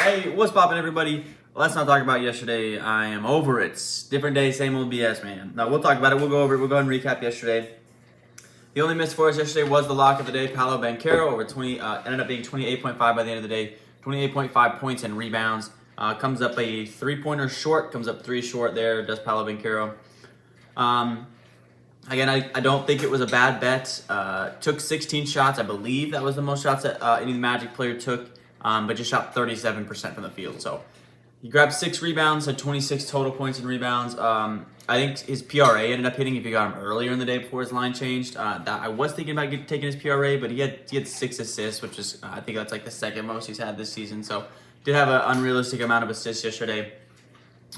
Hey, what's poppin', everybody? Let's not talk about yesterday. I am over it. Different day, same old BS, man. No, we'll talk about it. We'll go over it. We'll go ahead and recap yesterday. The only miss for us yesterday was the lock of the day. Paolo Banchero over 20, ended up being 28.5 by the end of the day. 28.5 points and rebounds. Comes up a three-pointer short. Comes up 3 short there. Does Paolo Banchero. Again, I don't think it was a bad bet. Took 16 shots. I believe that was the most shots that any Magic player took. But just shot 37% from the field. So he grabbed 6 rebounds, had 26 total points and rebounds. I think his PRA ended up hitting if you got him earlier in the day before his line changed. That I was thinking about taking his PRA, but he had 6 assists, which is I think that's like the second most he's had this season. So did have an unrealistic amount of assists yesterday,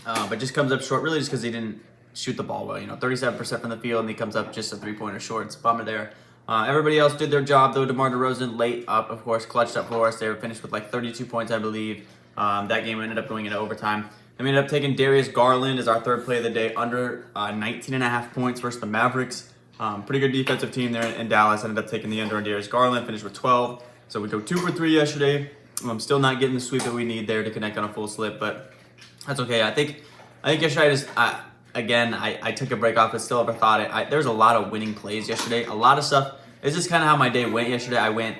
but just comes up short really just because he didn't shoot the ball well. 37% from the field, and he comes up just a 3-pointer short. It's a bummer there. Everybody else did their job, though. DeMar DeRozan late up, of course, clutched up for us. They were finished with like 32 points, I believe. That game ended up going into overtime. Then we ended up taking Darius Garland as our third play of the day, under 19.5 points versus the Mavericks. Pretty good defensive team there in Dallas. Ended up taking the under on Darius Garland, finished with 12. So we go 2 for 3 yesterday. I'm still not getting the sweep that we need there to connect on a full slip, but that's okay. I think yesterday I took a break off, but still overthought it. There was a lot of winning plays yesterday. A lot of stuff. This is kind of how my day went yesterday. I went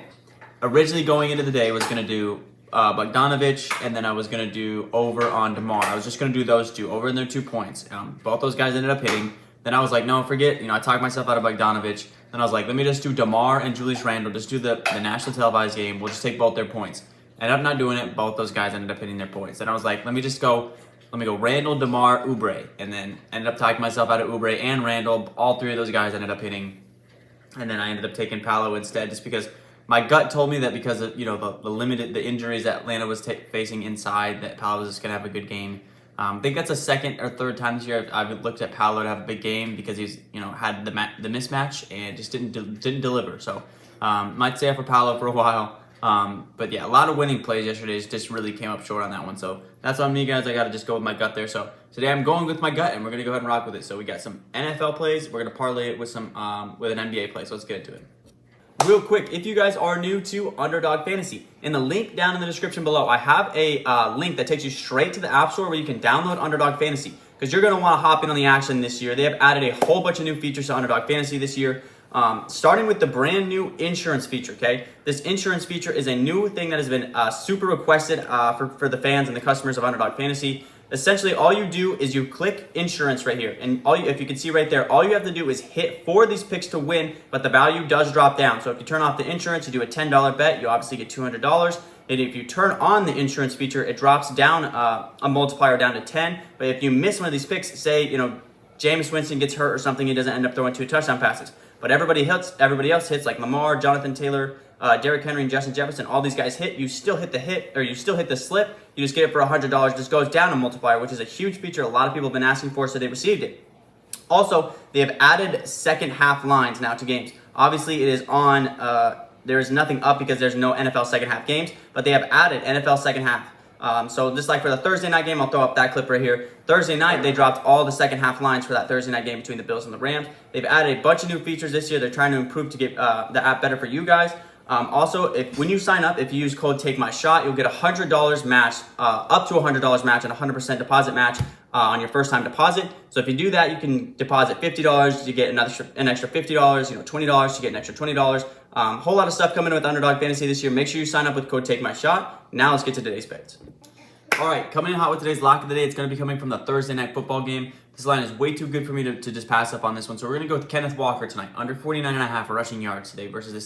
originally going into the day was going to do Bogdanovich, and then I was going to do over on DeMar. I was just going to do those two over in their 2 points. Both those guys ended up hitting. Then I was like, no, forget. I talked myself out of Bogdanovich. Then I was like, let me just do DeMar and Julius Randle. Just do the national televised game. We'll just take both their points. Ended up not doing it. Both those guys ended up hitting their points. Then I was like, let me go Randle, DeMar, Oubre. And then ended up talking myself out of Oubre and Randle. All 3 of those guys ended up hitting. And then I ended up taking Paolo instead, just because my gut told me that because of the injuries that Atlanta was facing inside, that Paolo was just gonna have a good game. I think that's the second or third time this year I've looked at Paolo to have a big game because he's had the mismatch and just didn't deliver. So might stay out for Paolo for a while. But yeah, a lot of winning plays yesterday just really came up short on that one. So that's on me, guys. I got to just go with my gut there. So today I'm going with my gut, and we're going to go ahead and rock with it. So we got some NFL plays. We're going to parlay it with with an NBA play. So let's get into it. Real quick, if you guys are new to Underdog Fantasy, in the link down in the description below, I have a link that takes you straight to the App Store where you can download Underdog Fantasy, because you're going to want to hop in on the action this year. They have added a whole bunch of new features to Underdog Fantasy this year. Starting with the brand new insurance feature, okay? This insurance feature is a new thing that has been super requested for the fans and the customers of Underdog Fantasy. Essentially, all you do is you click insurance right here. And if you can see right there, all you have to do is hit 4 of these picks to win, but the value does drop down. So if you turn off the insurance, you do a $10 bet, you obviously get $200. And if you turn on the insurance feature, it drops down a multiplier down to 10. But if you miss one of these picks, say, Jameis Winston gets hurt or something, he doesn't end up throwing 2 touchdown passes. But everybody else hits, like Lamar, Jonathan Taylor, Derrick Henry, and Justin Jefferson. All these guys hit. You still hit the slip. You just get it for $100. Just goes down a multiplier, which is a huge feature a lot of people have been asking for, so they received it. Also, they have added second half lines now to games. Obviously, it is on. There is nothing up because there's no NFL second half games, but they have added NFL second half. So just like for the Thursday night game, I'll throw up that clip right here. Thursday night, they dropped all the second half lines for that Thursday night game between the Bills and the Rams. They've added a bunch of new features this year. They're trying to improve to get the app better for you guys. Also, when you sign up, if you use code TAKEMYSHOT, you'll get $100 match, up to $100 match and 100% deposit match on your first time deposit. So if you do that, you can deposit $50 to get an extra $50, $20 to get an extra $20. Whole lot of stuff coming with Underdog Fantasy this year. Make sure you sign up with code TAKEMYSHOT. Now let's get to today's bets. All right, coming in hot with today's lock of the day. It's going to be coming from the Thursday night football game. This line is way too good for me to just pass up on this one. So we're going to go with Kenneth Walker tonight, under 49.5 rushing yards today versus the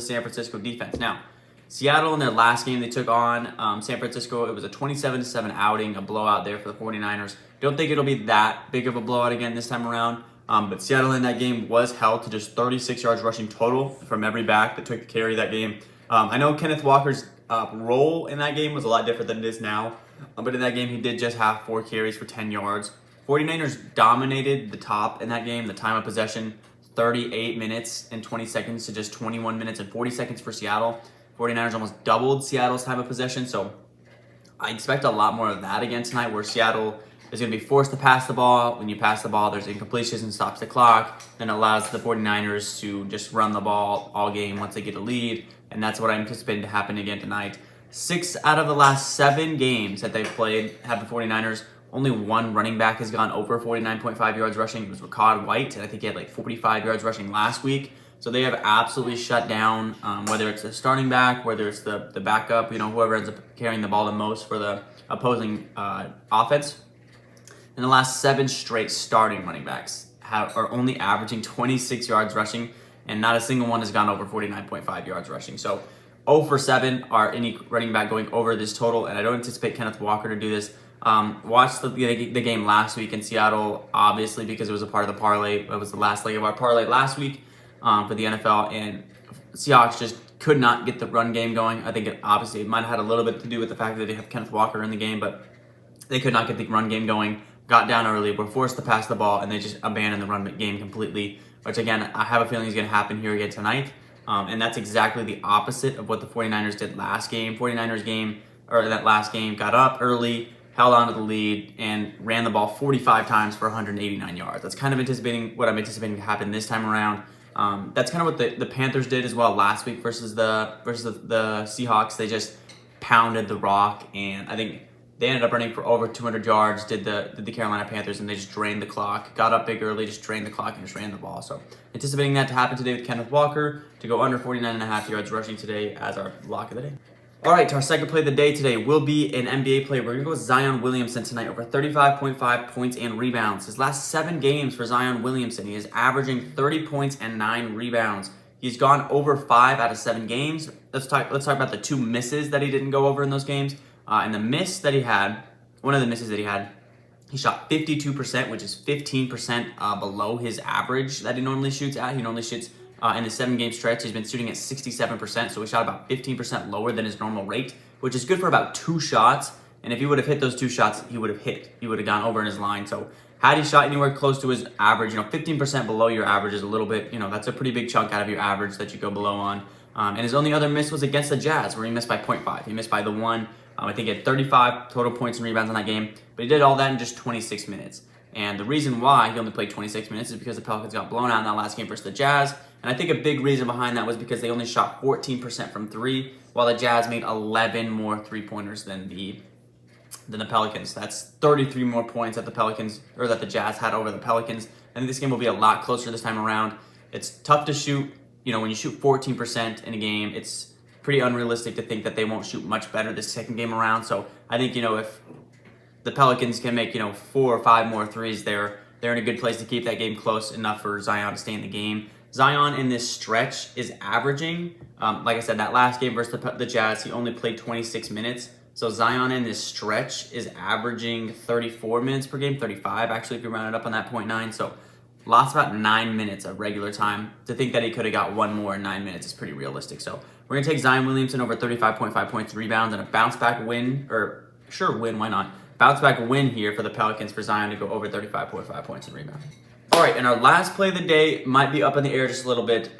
San Francisco defense. Now, Seattle in their last game they took on San Francisco, it was a 27-7 outing, a blowout there for the 49ers. Don't think it'll be that big of a blowout again this time around. But Seattle in that game was held to just 36 yards rushing total from every back that took the carry that game. I know Kenneth Walker's role in that game was a lot different than it is now. But in that game, he did just have 4 carries for 10 yards. 49ers dominated the top in that game. The time of possession, 38 minutes and 20 seconds to just 21 minutes and 40 seconds for Seattle. 49ers almost doubled Seattle's time of possession. So I expect a lot more of that again tonight, where Seattle is going to be forced to pass the ball. When you pass the ball, there's incompletions and stops the clock, and allows the 49ers to just run the ball all game once they get a lead. And that's what I anticipate to happen again tonight. 6 out of the last 7 games that they've played have the 49ers. Only one running back has gone over 49.5 yards rushing. It was Rashad White, and I think he had like 45 yards rushing last week. So they have absolutely shut down, whether it's the starting back, whether it's the backup, whoever ends up carrying the ball the most for the opposing offense. In the last 7 straight starting running backs are only averaging 26 yards rushing, and not a single one has gone over 49.5 yards rushing. So 0 for 7 are any running back going over this total, and I don't anticipate Kenneth Walker to do this. Watched the game last week in Seattle, obviously, because it was a part of the parlay. It was the last leg of our parlay last week for the NFL, and Seahawks just could not get the run game going. I think it might have had a little bit to do with the fact that they have Kenneth Walker in the game, but they could not get the run game going. Got down early, were forced to pass the ball, and they just abandoned the run game completely, which, again, I have a feeling is going to happen here again tonight. And that's exactly the opposite of what the 49ers did last game. 49ers game, or that last game, got up early, held on to the lead, and ran the ball 45 times for 189 yards. That's kind of what I'm anticipating to happen this time around. That's kind of what the Panthers did as well last week versus the Seahawks. They just pounded the rock, and I think they ended up running for over 200 yards, did the Carolina Panthers, and they just drained the clock. Got up big early, just drained the clock, and just ran the ball. So anticipating that to happen today with Kenneth Walker, to go under 49.5 yards rushing today as our lock of the day. All right, our second play of the day today will be an NBA play. We're going to go with Zion Williamson tonight, over 35.5 points and rebounds. His last 7 games for Zion Williamson, he is averaging 30 points and 9 rebounds. He's gone over 5 out of 7 games. Let's talk about the 2 misses that he didn't go over in those games. And the miss that he had, one of the misses that he had, he shot 52%, which is 15% below his average that he normally shoots at. He normally shoots in the 7-game stretch. He's been shooting at 67%, so he shot about 15% lower than his normal rate, which is good for about 2 shots. And if he would have hit those 2 shots, he would have hit. He would have gone over in his line. So had he shot anywhere close to his average, 15% below your average is a little bit, that's a pretty big chunk out of your average that you go below on. And his only other miss was against the Jazz, where he missed by 0.5. He missed by the 1. I think he had 35 total points and rebounds in that game, but he did all that in just 26 minutes. And the reason why he only played 26 minutes is because the Pelicans got blown out in that last game versus the Jazz. And I think a big reason behind that was because they only shot 14% from 3, while the Jazz made 11 more 3-pointers than the Pelicans. That's 33 more points that the Jazz had over the Pelicans. I think this game will be a lot closer this time around. It's tough to shoot. When you shoot 14% in a game, it's pretty unrealistic to think that they won't shoot much better this second game around. So I think, if the Pelicans can make, 4 or 5 more threes, they're in a good place to keep that game close enough for Zion to stay in the game. Zion in this stretch is averaging, like I said, that last game versus the Jazz, he only played 26 minutes. So Zion in this stretch is averaging 34 minutes per game, 35 actually if you round it up on that 0.9. So lost about 9 minutes of regular time. To think that he could have got one more in 9 minutes is pretty realistic. So we're going to take Zion Williamson over 35.5 points, rebounds, and a bounce-back win, why not? Bounce-back win here for the Pelicans for Zion to go over 35.5 points and rebounds. All right, and our last play of the day might be up in the air just a little bit.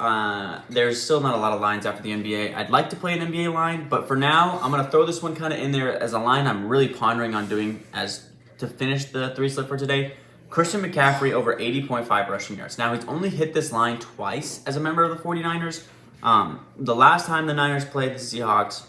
There's still not a lot of lines after the NBA. I'd like to play an NBA line, but for now, I'm going to throw this one kind of in there as a line I'm really pondering on doing to finish the 3-slip for today. Christian McCaffrey over 80.5 rushing yards. Now, he's only hit this line twice as a member of the 49ers. The last time the Niners played the Seahawks,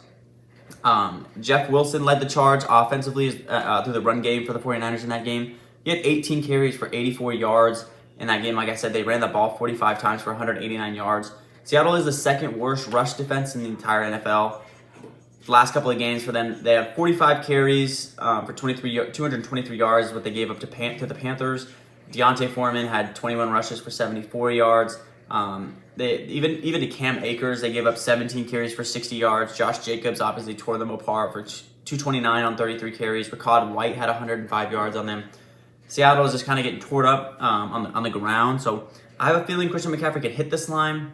Jeff Wilson led the charge offensively through the run game for the 49ers in that game. He had 18 carries for 84 yards in that game. Like I said, they ran the ball 45 times for 189 yards. Seattle is the second worst rush defense in the entire NFL. The last couple of games for them, they have 45 carries for 223 yards, what they gave up to the Panthers. Deontay Foreman had 21 rushes for 74 yards. Even to Cam Akers, they gave up 17 carries for 60 yards. Josh Jacobs obviously tore them apart for 229 on 33 carries. Rashad White had 105 yards on them. Seattle is just kind of getting torn up on the ground. So I have a feeling Christian McCaffrey could hit this line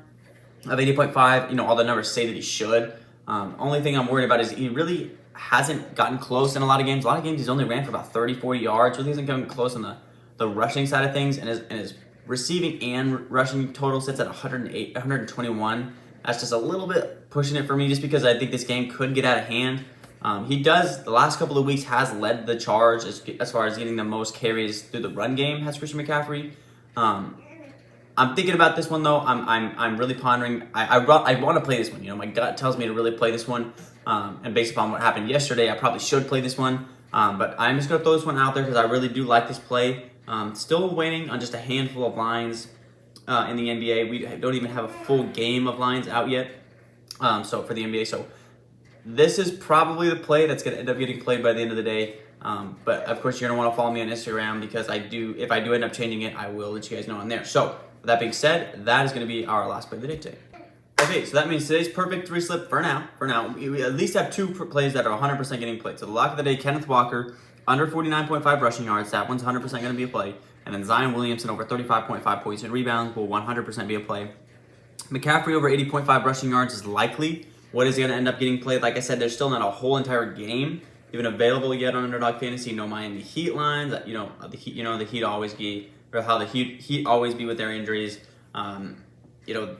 of 80.5. All the numbers say that he should. Only thing I'm worried about is he really hasn't gotten close in a lot of games. A lot of games he's only ran for about 30, 40 yards. Really hasn't gotten close on the rushing side of things. And his receiving and rushing total sits at 121. That's just a little bit pushing it for me just because I think this game could get out of hand. The last couple of weeks has led the charge as far as getting the most carries through the run game, has Christian McCaffrey. I'm thinking about this one though. I'm really pondering. I want to play this one. My gut tells me to really play this one. And based upon what happened yesterday, I probably should play this one. But I'm just going to throw this one out there because I really do like this play. Still waiting on just a handful of lines in the NBA. We don't even have a full game of lines out yet. So for the NBA, so this is probably the play that's going to end up getting played by the end of the day. But of course, you're going to want to follow me on Instagram because if I do end up changing it, I will let you guys know on there. So with that being said, that is going to be our last play of the day today. Okay, so that means today's perfect 3-slip for now. We at least have 2 plays that are 100% getting played. So the lock of the day, Kenneth Walker, under 49.5 rushing yards. That one's 100% going to be a play. And then Zion Williamson over 35.5 points and rebounds will 100% be a play. McCaffrey over 80.5 rushing yards is likely. What is going to end up getting played? Like I said, there's still not a whole entire game even available yet on Underdog Fantasy. No Miami Heat lines. The Heat always be, or how the Heat always be with their injuries.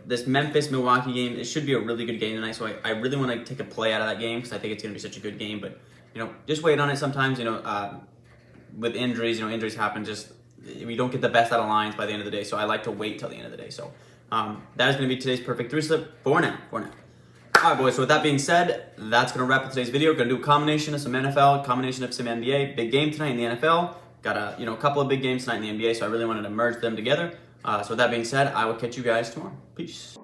This Memphis-Milwaukee game, it should be a really good game tonight, so I really want to take a play out of that game because I think it's going to be such a good game, but, just wait on it sometimes, with injuries, injuries happen, we don't get the best out of lines by the end of the day, so I like to wait till the end of the day, so that is going to be today's perfect 3-slip for now. All right, boys, so with that being said, that's going to wrap up today's video. Going to do a combination of some NFL, combination of some NBA, big game tonight in the NFL, got a couple of big games tonight in the NBA, so I really wanted to merge them together. So with that being said, I will catch you guys tomorrow. Peace.